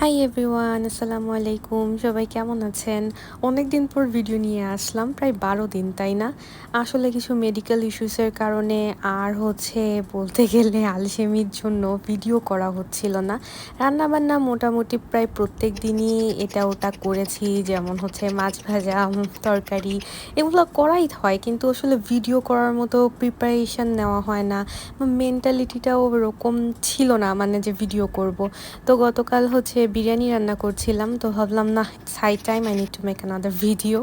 Hi everyone, আসসালামু আলাইকুম। সবাই কেমন আছেন? অনেক দিন পর ভিডিও নিয়ে আসলাম, প্রায় ১২ দিন, তাই না? আসলে কিছু মেডিকেল ইস্যুসের কারণে আর বলতে গেলে আলসেমির জন্য ভিডিও করা হচ্ছিল না। রান্নাবান্না মোটামুটি প্রায় প্রত্যেক দিনই এটা ওটা করেছি। যেমন মাছ ভাজা, তরকারি এগুলো করাই হয়। কিন্তু আসলে ভিডিও করার মতো প্রিপারেশন নেওয়া হয় না। মেন্টালিটিটাও ওরকম ছিল না মানে যে ভিডিও করব। তো গতকাল বিরিয়ানি রান্না করছিলাম, তো ভাবলাম না, it's high time I need to make another video.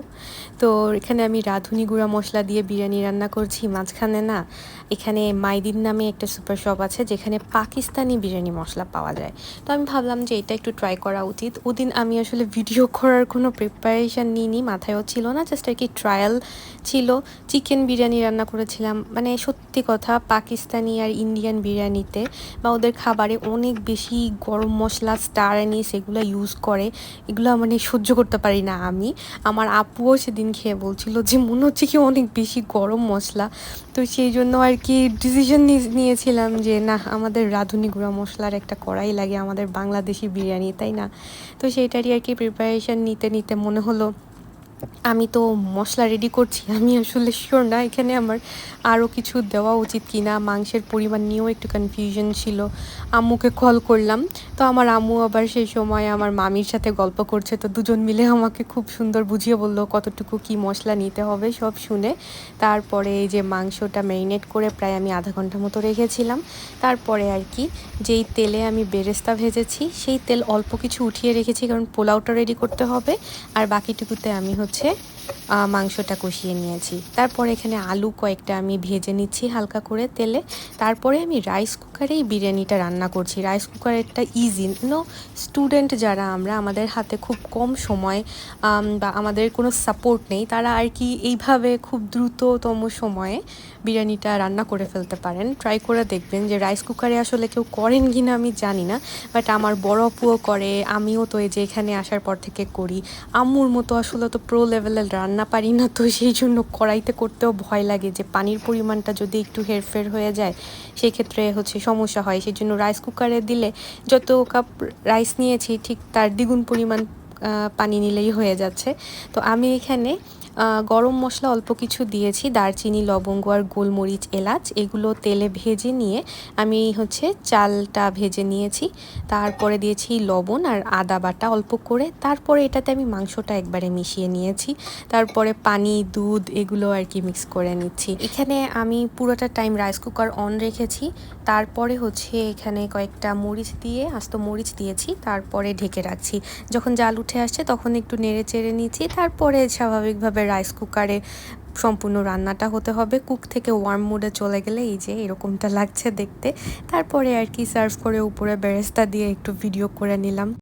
তো এখানে আমি রাঁধুনি গুঁড়া মশলা দিয়ে বিরিয়ানি রান্না করছি। মাঝখানে না, এখানে মাইদিন নামে একটা সুপার শপ আছে যেখানে পাকিস্তানি বিরিয়ানি মশলা পাওয়া যায়। তো আমি ভাবলাম যে এটা একটু ট্রাই করা উচিত। ওদিন আমি আসলে ভিডিও করার কোনো প্রিপারেশান নিইনি, মাথায়ও ছিল না, জাস্ট আর কি ট্রায়াল ছিল। চিকেন বিরিয়ানি রান্না করেছিলাম। মানে সত্যি কথা, পাকিস্তানি আর ইন্ডিয়ান বিরিয়ানিতে বা ওদের খাবারে অনেক বেশি গরম মশলা, স্টার অ্যানিস এগুলো ইউজ করে। এগুলো মানে সহ্য করতে পারি না আমি। আমার আপুও সেদিন খেয়ে বলছিল যে মনে হচ্ছে কি অনেক বেশি গরম মশলা। তো সেই জন্য আর কি ডিসিশন নিয়েছিলাম যে না, আমাদের রাঁধুনি গুঁড়া মশলার একটা কড়াই লাগে আমাদের বাংলাদেশি বিরিয়ানি, তাই না? তো সেইটারই আর কি প্রিপারেশান নিতে নিতে মনে হলো আমি তো মশলা রেডি করছি, আমি আসলে শিওর না এখানে আমার আরও কিছু দেওয়া উচিত কি না। মাংসের পরিমাণ নিয়েও একটু কনফিউশন ছিল। আম্মুকে কল করলাম, তো আমার আম্মু আবার সেই সময় আমার মামির সাথে গল্প করছে, তো দুজন মিলে আমাকে খুব সুন্দর বুঝিয়ে বলল কতটুকু কি মশলা নিতে হবে সব শুনে। তারপরে এই যে মাংসটা ম্যারিনেট করে প্রায় আমি আধা ঘন্টা মতো রেখেছিলাম। তারপরে আর কি যেই তেলে আমি বেরেস্তা ভেজেছি সেই তেল অল্প কিছু উঠিয়ে রেখেছি, কারণ পোলাওটা রেডি করতে হবে। আর বাকিটুকুতে আমি মাংসটা কষিয়ে নিয়েছি। তারপরে এখানে আলু কয়েকটা আমি ভেজে নিচ্ছি হালকা করে তেলে। তারপরে আমি রাইস কুকারেই বিরিয়ানিটা রান্না করছি। রাইস কুকারেরটা ইজি নো, স্টুডেন্ট যারা আমরা, আমাদের হাতে খুব কম সময় বা আমাদের কোনো সাপোর্ট নেই, তারা আর কি এইভাবে খুব দ্রুততম সময়ে বিরিয়ানিটা রান্না করে ফেলতে পারেন। ট্রাই করে দেখবেন যে রাইস কুকারে আসলে কেউ করেন কি না আমি জানি না, বাট আমার বড় আপুও করে, আমিও তো এই যে এখানে আসার পর থেকে করি। আম্মুর মতো আসলে তো প্রো লেভেলের রান্না পারি না, তো সেই জন্য কড়াইতে করতেও ভয় লাগে যে পানির পরিমাণটা যদি একটু হেরফের হয়ে যায় সেই ক্ষেত্রে সমস্যা হয়। সেই জন্য রাইস কুকারে দিলে যত কাপ রাইস নিয়েছি ঠিক তার দ্বিগুণ পরিমাণ পানি নিলেই হয়ে যাচ্ছে। তো আমি এখানে গরম মশলা অল্প কিছু দিয়েছি, দারচিনি, লবঙ্গ আর গোলমরিচ, এলাচ এগুলো তেলে ভেজে নিয়ে আমি চালটা ভেজে নিয়েছি। তারপরে দিয়েছি লবণ আর আদা বাটা অল্প করে। তারপরে এটাতে আমি মাংসটা একবারে মিশিয়ে নিয়েছি। তারপরে পানি, দুধ এগুলো আর কি মিক্স করে নিচ্ছি। এখানে আমি পুরোটা টাইম রাইস কুকার অন রেখেছি। তারপরে এখানে কয়েকটা মরিচ দিয়ে, আস্ত মরিচ দিয়েছি, তারপরে ঢেকে রাখছি। যখন জাল উঠে আসছে তখন একটু নেড়ে চেড়ে নিচ্ছি। তারপরে স্বাভাবিকভাবে রাইস কুকারে সম্পূর্ণ রান্নাটা হতে হবে। কুক থেকে ওয়ার্ম মোডে চলে গেলে এই যে এরকমটা লাগছে দেখতে। তারপরে আর কি সার্ভ করে উপরে বেরেস্তা দিয়ে একটু ভিডিও করে নিলাম।